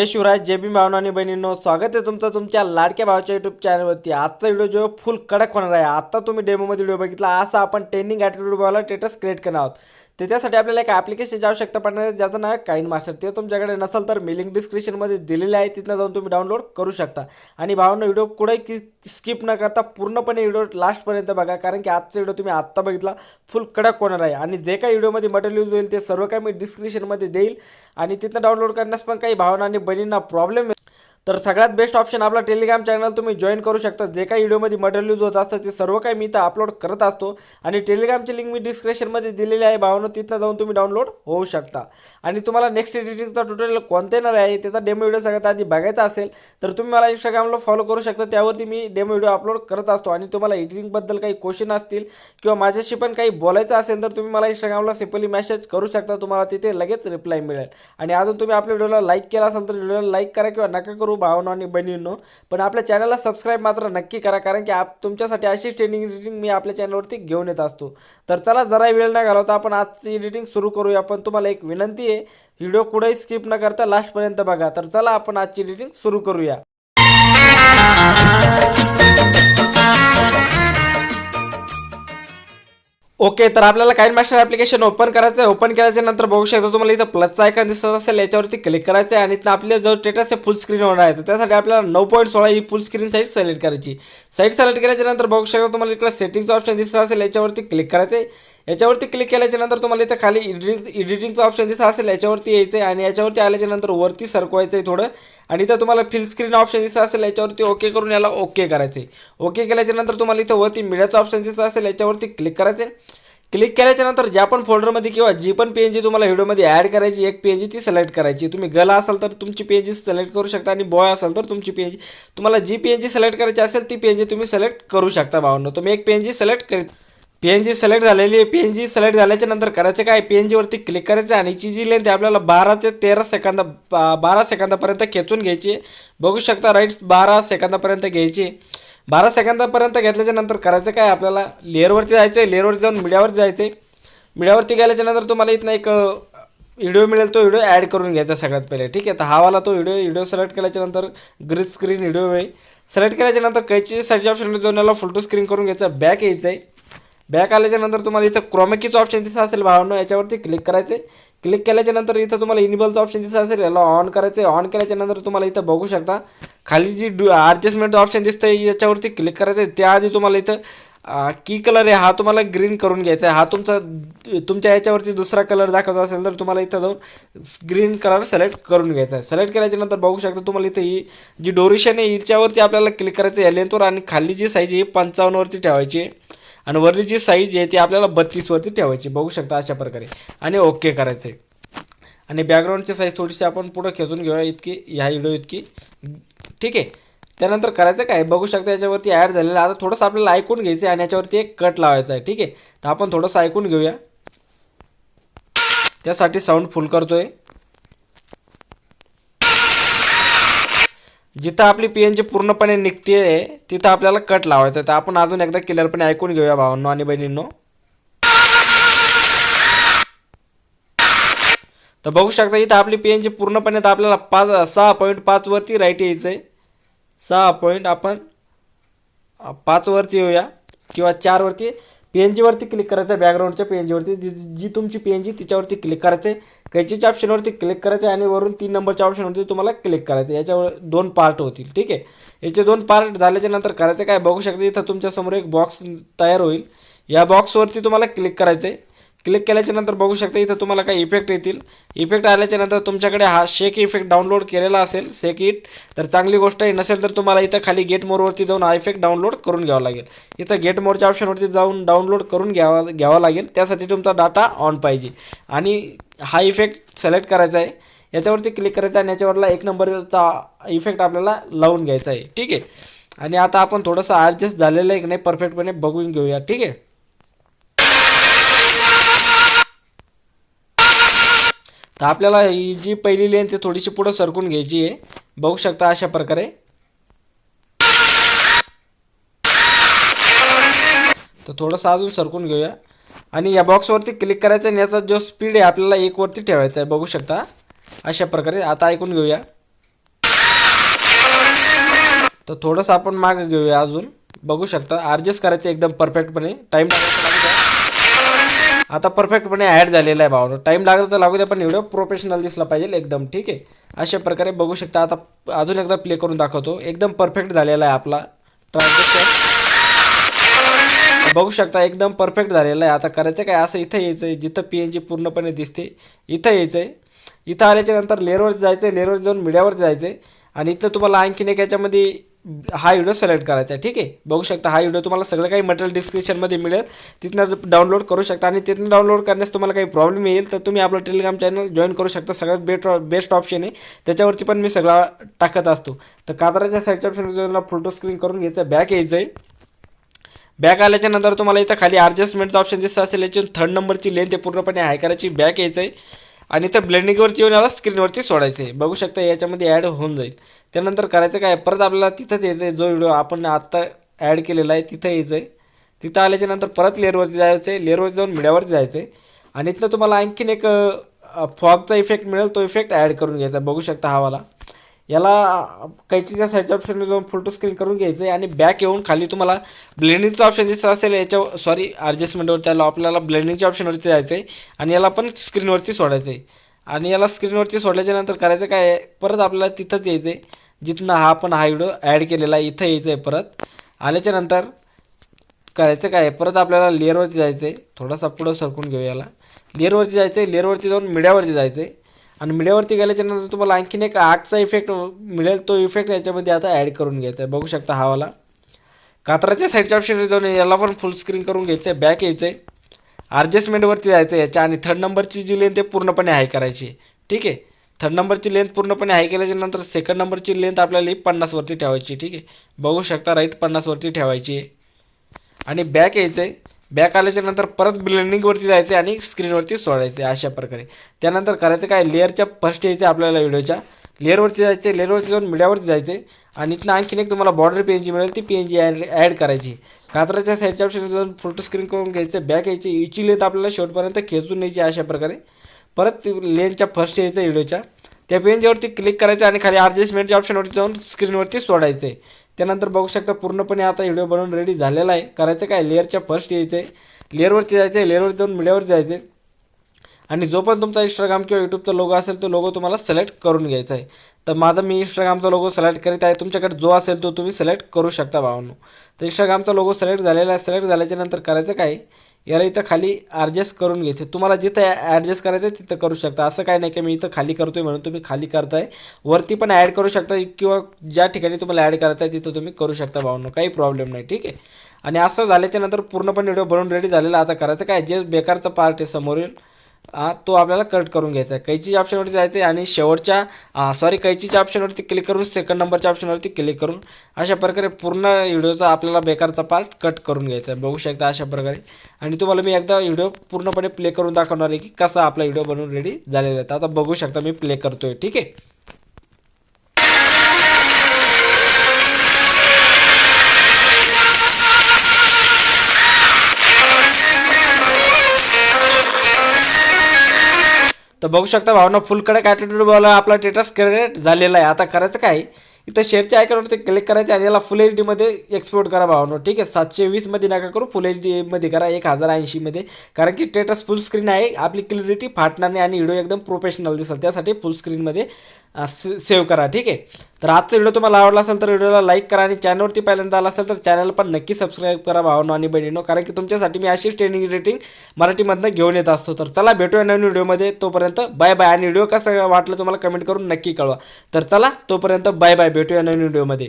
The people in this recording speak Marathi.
जय शिवराज, जय भीम भावना आणि बहिणींनो, स्वागत आहे तुमचं तुमच्या लाडक्या भावाच्या यूट्यूब चॅनलवरती। आजचा व्हिडिओ जो फुल कडक होणार आहे। आता तुम्ही डेमोमध्ये व्हिडिओ बघितला, असा आपण trending attitude bowler status create करणार आहोत। तर त्यासाठी आपल्याला एक ॲप्लिकेशनची आवश्यकता पडणार आहे, ज्याचं नाव आहे काइन मास्टर। ते तुमच्याकडे नसेल तर मी लिंक डिस्क्रिप्शनमध्ये दिलेली आहे, तिथनं जाऊन तुम्ही डाउनलोड करू शकता। आणि भावांनो, व्हिडिओ कुठेही स्किप न करता पूर्णपणे व्हिडिओ लास्टपर्यंत बघा, कारण की आजचा व्हिडिओ तुम्ही आत्ता बघितला फुल कडक होणार आहे। आणि जे काही व्हिडिओमध्ये मटेरियल यूज होईल ते सर्व काही मी डिस्क्रिप्शनमध्ये देईल, आणि तिथनं डाउनलोड करण्यास पण काही भावना आणि बहिणींना प्रॉब्लेम आहे तर सगळ्यात बेस्ट ऑप्शन आपला टेलिग्राम चॅनल तुम्ही जॉईन करू शकता। जे काही व्हिडिओमध्ये मटेरियल यूज होत असतं ते सर्व काही मी इथं अपलोड करत असतो, आणि टेलिग्रामची लिंक मी डिस्क्रिप्शनमध्ये दिलेली आहे भावांनो, तिथनं जाऊन तुम्ही डाउनलोड होऊ शकता। आणि तुम्हाला नेक्स्ट एडिटिंगचा ट्युटोरियल कोणता येणार आहे त्याचा डेमो व्हिडिओ सगळ्यात आधी बघायचा असेल तर तुम्ही मला इंस्टाग्रामला फॉलो करू शकता, त्यावरती मी डेमो व्हिडिओ अपलोड करत असतो। आणि तुम्हाला एडिटिंगबद्दल काही क्वेश्चन असतील किंवा माझ्याशी पण काही बोलायचं असेल तर तुम्ही मला इंस्टाग्रामला सिम्पली मेसेज करू शकता, तुम्हाला तिथे लगेच रिप्लाय मिळेल। आणि अजून तुम्ही आपल्या व्हिडिओला लाईक केला असेल तर व्हिडिओला लाईक करा किंवा नका करू भावना आणि बहिणींनो, पण आपल्या चॅनलला सबस्क्राईब मात्र नक्की करा, कारण की तुमच्यासाठी अशी ट्रेंडिंग एडिटिंग मी आपल्या चॅनलवरती घेऊन येत असतो। तर चला, जरा वेळ न घालवता आपण आजची एडिटिंग सुरू करूया। पण तुम्हाला एक विनंती आहे, व्हिडिओ कुठेही स्किप न करता लास्टपर्यंत बघा। तर चला आपण आजची एडिटिंग सुरू करूया। ओके, तर आपल्याला काइन मास्टर ॲप्लिकेशन ओपन करायचं आहे। ओपन केल्याच्या नंतर बघू शकता तुम्हाला इथं प्लसचा आयकॉन दिसत असेल, याच्यावरती क्लिक करायचं आहे। आणि इथं आपल्या जो स्टेटस आहे फुल स्क्रीन होणार आहे, तर त्यासाठी आपल्याला 9.16 ही फुल स्क्रीन साईज सिलेक्ट करायची। साईज सिलेक्ट केल्याच्या नंतर बघू शकता तुम्हाला इकडे सेटिंगचा ऑप्शन दिसत असेल, याच्यावरती क्लिक करायचं आहे। याच्यावरती क्लिक केल्याच्या नंतर तुम्हाला इथं खाली एडिटिंगचा ऑप्शन दिसत असेल, याच्यावरती यायचं आहे। आणि याच्यावरती आल्याच्या नंतर वरती सरकवायचं आहे थोडं, आणि इथं तुम्हाला फिल स्क्रीन ऑप्शन दिसत असेल, याच्यावरती ओके करून याला ओके करायचं आहे। ओके केल्याच्या नंतर तुम्हाला इथं वरती मीडियाचा ऑप्शन दिसत असेल, याच्यावरती क्लिक करायचं आहे। क्लिक केल्याच्या नंतर ज्या पण फोल्डरमध्ये किंवा जी पण पी एन जी तुम्हाला व्हिडिओमध्ये ॲड करायची, एक पी एन जी ती सिलेक्ट करायची। तुम्ही गर्ल असाल तर तुमची पी एन जी सिलेक्ट करू शकता, आणि बॉय असाल तर तुमची पी एन जी, तुम्हाला G P N G select करायची असेल ती पी एन जी तुम्ही सिलेक्ट करू शकता भावांनो। तुम्ही एक पी एन जी सिलेक्ट करीत, पी एन जी सिलेक्ट झालेली आहे। पी एन जी सिलेक्ट झाल्याच्या नंतर करायचं काय, पी एन जीवरती क्लिक करायचं, आणि हिची जी लेंथ आहे आपल्याला 12 ते 13 सेकंद 12 सेकंदापर्यंत खेचून घ्यायची। बघू शकता राईट्स 12 सेकंदापर्यंत घ्यायची। 12 सेकंदापर्यंत घेतल्याच्या नंतर करायचं काय, आपल्याला लेअरवरती जायचं आहे। लेअरवरती जाऊन मीडियावरती जायचं आहे। मीडियावरती गेल्याच्या नंतर तुम्हाला इथनं एक व्हिडिओ मिळेल, तो व्हिडिओ ॲड करून घ्यायचा सगळ्यात पहिले, ठीक आहे। तर हा वाला तो व्हिडिओ सिलेक्ट केल्याच्या नंतर ग्रीन स्क्रीन व्हिडिओ आहे, सिलेक्ट केल्याच्या नंतर कैची साईडच्या ऑप्शन जाऊन याला फुल टू स्क्रीन करून घ्यायचं। बॅक यायचं आहे। बॅक आल्याच्या नंतर तुम्हाला इथं क्रोमॅकीचं ऑप्शन दिसत असेल भावांनो, याच्यावरती क्लिक करायचं आहे। क्लिक केल्याच्या नंतर इथं तुम्हाला इनेबलचं ऑप्शन दिसत असेल, याला ऑन करायचं आहे। ऑन केल्याच्या नंतर तुम्हाला इथं बघू शकता खाली जी ॲडजस्टमेंट ऑप्शन दिसतं आहे, याच्यावरती क्लिक करायचं आहे। त्याआधी तुम्हाला इथं की कलर आहे हा तुम्हाला ग्रीन करून घ्यायचा आहे। हा तुमच्या याच्यावरती दुसरा कलर दाखवत असेल तर तुम्हाला इथं जाऊन ग्रीन कलर सिलेक्ट करून घ्यायचा आहे। सिलेक्ट केल्याच्या नंतर बघू शकता तुम्हाला इथं ही जी डोरेशन आहे हिच्यावरती आपल्याला क्लिक करायचं आहे, या लेंथवर, आणि खाली जी साईज आहे 55 वरती ठेवायची आहे, आणि वरली जी साईज आहे ती आपल्याला 32 वरती ठेवायची। बघू शकता अशा प्रकारे, आणि ओके करायचं आहे। आणि बॅकग्राऊंडची साईज थोडीशी आपण पुढं खेचून घेऊया, इतकी ह्या व्हिडिओ इतकी, ठीक आहे। त्यानंतर करायचं काय, बघू शकता याच्यावरती ॲड झालेलं। आता थोडंसं आपल्याला ऐकून घ्यायचं आहे, आणि याच्यावरती एक कट लावायचा आहे, ठीक आहे। तर आपण थोडंसं ऐकून घेऊया, त्यासाठी साऊंड फुल करतोय। जिथं आपली पी एन जी पूर्णपणे निघते तिथं आपल्याला कट लावायचा आहे। तर आपण अजून एकदा क्लिअरपणे ऐकून घेऊया भावांनो आणि बहिणींनो। तर बघू शकता इथं आपली पी एन जी पूर्णपणे, तर आपल्याला 6.5 वरती राईट यायचं आहे। 6 पॉईंट आपण 5 वरती येऊया, किंवा 4 वरती पी एन जीवरती क्लिक करायचं आहे। बॅकग्राऊंडच्या पी एन जीवरती जी तुमची पी एन जी तिच्यावरती क्लिक करायचं आहे। कैचीच्या ऑप्शनवरती क्लिक करायचं आहे, आणि वरून 3 नंबरच्या ऑप्शनवरती तुम्हाला क्लिक करायचं आहे। याच्यावर 2 पार्ट होतील, ठीक आहे। याचे 2 पार्ट झाल्याच्या नंतर करायचं काय, बघू शकता इथं तुमच्यासमोर एक बॉक्स तयार होईल, या बॉक्सवरती तुम्हाला क्लिक करायचं आहे। क्लिक केल्याच्या नंतर बघू शकता इथं तुम्हाला काही इफेक्ट येतील। इफेक्ट आल्याच्या नंतर तुमच्याकडे हा शेक इफेक्ट डाउनलोड केलेला असेल, शेक इट, तर चांगली गोष्ट आहे। नसेल तर तुम्हाला इथं खाली गेट मोरवरती जाऊन हा इफेक्ट डाउनलोड करून घ्यावा लागेल। इथं गेट मोरच्या ऑप्शनवरती जाऊन डाउनलोड करून घ्यावा लागेल, त्यासाठी तुमचा डाटा ऑन पाहिजे। आणि हा इफेक्ट सिलेक्ट करायचा आहे, याच्यावरती क्लिक करायचं आहे, आणि याच्यावरला 1 नंबरचा इफेक्ट आपल्याला लावून घ्यायचा आहे, ठीक आहे। आणि आता आपण थोडंसं ॲडजस्ट झालेलं आहे की नाही परफेक्टपणे बघून घेऊया, ठीक आहे। तर आपल्याला ही जी पहिली लेंथ आहे थोडीशी पुढं सरकून घ्यायची आहे, बघू शकता अशा प्रकारे। तर थोडंसं अजून सरकून घेऊया, आणि या बॉक्सवरती क्लिक करायचं, आणि याचा जो स्पीड आहे आपल्याला 1 वरती ठेवायचा आहे, बघू शकता अशा प्रकारे। आता ऐकून घेऊया। तर थोडंसं आपण मागं घेऊया अजून. बघू शकता ॲडजस्ट करायचं एकदम परफेक्टपणे. टाईम आता परफेक्टपणे ॲड झालेला आहे भावानो. टाईम लागला तर लागू द्या, पण व्हिडिओ प्रोफेशनल दिसला पाहिजे एकदम. ठीक आहे, अशा प्रकारे बघू शकता. आता अजून एकदा प्ले करून दाखवतो. एकदम परफेक्ट झालेला आहे आपला ट्रान्झॅक्शन. बघू शकता एकदम परफेक्ट झालेला आहे. आता करायचं काय, असं इथं यायचं आहे जिथं PNG पूर्णपणे दिसते, इथं यायचं आहे. इथं आल्याच्या नंतर लेअरवर जायचं आहे, लेअरवर जाऊन मीडियावर जायचं आहे आणि इथं तुम्हाला आणखीन एक याच्यामध्ये हा व्हिडिओ सिलेक्ट करायचा आहे. ठीक आहे, बघू शकता हा व्हिडिओ तुम्हाला सगळं काही मटेरियल डिस्क्रिप्शनमध्ये मिळेल, तिथनं डाउनलोड करू शकता. आणि तिथून डाउनलोड करण्यास तुम्हाला काही प्रॉब्लेम येईल तर तुम्ही आपलं टेलिग्राम चॅनल जॉईन करू शकता. सगळ्यात बेस्ट ऑप्शन आहे, त्याच्यावरती पण मी सगळा टाकत असतो. तर कातराच्या साईडच्या ऑप्शन फोटो स्क्रीन करून घ्यायचं, बॅक यायचं आहे. बॅक आल्याच्या नंतर तुम्हाला इथं खाली ॲडजस्टमेंटचा ऑप्शन दिसत असेल, याची 3rd नंबरची लेंथ आहे पूर्णपणे हाय करायची. बॅक यायचं आहे आणि इथं ब्लेंडिंगवरती येऊन याला स्क्रीनवरती सोडायचं आहे. बघू शकता याच्यामध्ये ॲड होऊन जाईल. त्यानंतर करायचं काय, परत आपल्याला तिथंच यायचं आहे, जो व्हिडिओ आपण आत्ता ॲड केलेला आहे तिथं यायचं आहे. तिथं आल्याच्या नंतर परत लेअरवरती जायचं आहे, लेअरवरती जाऊन मीडियावरती जायचं आहे आणि इथनं तुम्हाला आणखीन एक फॉगचा इफेक्ट मिळेल, तो इफेक्ट ॲड करून घ्यायचा. बघू शकता हावाला याला कैचीच्या साईडच्या ऑप्शनला जाऊन फुल टू स्क्रीन करून घ्यायचं आहे आणि बॅक येऊन खाली तुम्हाला ब्लेंडिंगचा ऑप्शन दिसत असेल, याच्या सॉरी ॲडजस्टमेंटवरती आलं, आपल्याला ब्लेंडिंगच्या ऑप्शनवरती जायचं आहे आणि याला पण स्क्रीनवरती सोडायचं आहे. आणि याला स्क्रीनवरती सोडल्याच्या नंतर करायचं काय आहे, परत आपल्याला तिथंच यायचं आहे जिथनं हा व्हिडिओ ॲड केलेला आहे, इथं यायचं आहे. परत आल्याच्या नंतर करायचं काय आहे, परत आपल्याला लेअरवरती जायचं आहे. थोडासा पुढं सरकून घेऊ याला. लेअरवरती जायचं आहे, लेअरवरती जाऊन मीडियावरती जायचं आहे आणि मीडियावरती गेल्याच्या नंतर तुम्हाला आणखीन एक आगचा इफेक्ट मिळेल, तो इफेक्ट याच्यामध्ये आता ॲड करून घ्यायचा आहे. बघू शकता हावाला कात्राच्या साईडच्या ऑप्शनवर जाऊन याला पण फुल स्क्रीन करून घ्यायचं आहे. बॅक यायचं आहे, ॲडजस्टमेंटवरती जायचं आहे याच्या आणि 3rd नंबरची जी लेंथ आहे पूर्णपणे हाय करायची आहे. ठीक आहे, 3rd नंबरची लेंथ पूर्णपणे हाय केल्याच्या नंतर 2nd नंबरची लेंथ आपल्याला 50वरती ठेवायची. ठीक आहे, बघू शकता राईट 50वरती ठेवायची आहे आणि बॅक यायचं आहे. बॅक आल्याच्या नंतर परत ब्लेंडिंगवरती जायचं आहे आणि स्क्रीनवरती सोडायचं आहे अशा प्रकारे. त्यानंतर करायचं काय, लेअरच्या फर्स्ट यायचं आपल्याला व्हिडिओच्या लेअरवरती जायचे, लेअरवरती जाऊन मीडियावरती जायचे आणि इथनं आणखीन एक तुम्हाला बॉर्डर PNG मिळेल, ती PNG ॲड करायची. कात्राच्या साईडच्या ऑप्शन जाऊन फोटो स्क्रीन करून घ्यायचं, बॅक यायची. हिची लेंथ आपल्याला शेवटपर्यंत खेचून न्यायची अशा प्रकारे. परत लेनच्या फर्स्ट यायचं व्हिडिओच्या त्या पेनवरती क्लिक करायचं आणि खाली ॲडजस्टमेंटच्या ऑप्शनवरती जाऊन स्क्रीनवरती सोडायचं आहे. त्यानंतर बघू शकता पूर्णपणे आता व्हिडिओ बनवून रेडी झालेला आहे. करायचं काय, लेअरच्या फर्स्ट यायचं आहे, लेअरवरती जायचं आहे, लेअरवरती जाऊन मीडियावरती जायचं आहे आणि जो पण तुमचा इंस्टाग्राम किंवा यूट्यूबचा लोगो असेल तो लोगो तुम्हाला सिलेक्ट करून घ्यायचा आहे. तर माझा मी इंस्टाग्रामचा लोगो सिलेक्ट करीत आहे, तुमच्याकडे जो असेल तो तुम्ही सिलेक्ट करू शकता भावांनो. तर इंस्टाग्रामचा लोगो सिलेक्ट झालेला आहे. सिलेक्ट झाल्याच्या नंतर करायचं काय, याला इथं खाली ॲडजस्ट करून घ्यायचं. तुम्हाला जिथं ॲडजस्ट करायचं आहे तिथं करू शकता, असं काय नाही की मी इथं खाली करतो आहे म्हणून तुम्ही खाली करताय. वरती पण ॲड करू शकता किंवा ज्या ठिकाणी तुम्हाला ॲड करायचं आहे तिथं तुम्ही करू शकता भावांनो, काही प्रॉब्लेम नाही. ठीक आहे, आणि असं झाल्याच्या नंतर पूर्णपणे व्हिडिओ बनवून रेडी झालेला. आता करायचं काय, जे बेकारचा पार्ट आहे समोरील तो आपल्याला कट करून घ्यायचा आहे. कैचीच्या ऑप्शनवरती जायचं आहे आणि शेवटच्या कैचीच्या ऑप्शनवरती क्लिक करून 2nd नंबरच्या ऑप्शनवरती क्लिक करून अशा प्रकारे पूर्ण व्हिडिओचा आपल्याला बेकारचा पार्ट कट करून घ्यायचा आहे. बघू शकता अशा प्रकारे. आणि तुम्हाला मी एकदा व्हिडिओ पूर्णपणे प्ले करून दाखवणार आहे की कसा आपला व्हिडिओ बनवून रेडी झालेला आहे. आता बघू शकता मी प्ले करतोय. ठीक आहे, तर बघू शकता भावना फुल कडक ॲटिट्यूडवाला आपला स्टेटस क्रिएट झालेला आहे. आता करायचं काय, इथं शेअरच्या आयकॉनवरती क्लिक करायचं आणि याला फुल HD मध्ये एक्सपोर्ट करा भावनो. ठीक आहे, 720 नका करू, फुल HD मध्ये करा, 1080 मध्ये. कारण की स्टेटस फुल स्क्रीन आहे, आपली क्लिअरिटी फाटणार नाही आणि व्हिडिओ एकदम प्रोफेशनल दिसेल, त्यासाठी फुल स्क्रीनमध्ये सेव्ह करा. ठीक आहे, तर आजचा व्हिडिओ तुम्हाला आवडला असेल तर व्हिडिओला लाईक करा आणि चॅनलवरती पहिल्यांदा आला असेल तर चॅनल पण नक्की सबस्क्राईब करा भावांनो आणि बहिणींनो, कारण की तुमच्यासाठी मी अशीच ट्रेनिंग रेटिंग मराठीमधनं घेऊन येत असतो. तर चला भेटूया नवीन व्हिडिओमध्ये, तोपर्यंत बाय बाय. आणि व्हिडिओ कसं वाटलं तुम्हाला कमेंट करून नक्की कळवा. तर चला तोपर्यंत बाय बाय, भेटूया नवीन व्हिडिओमध्ये.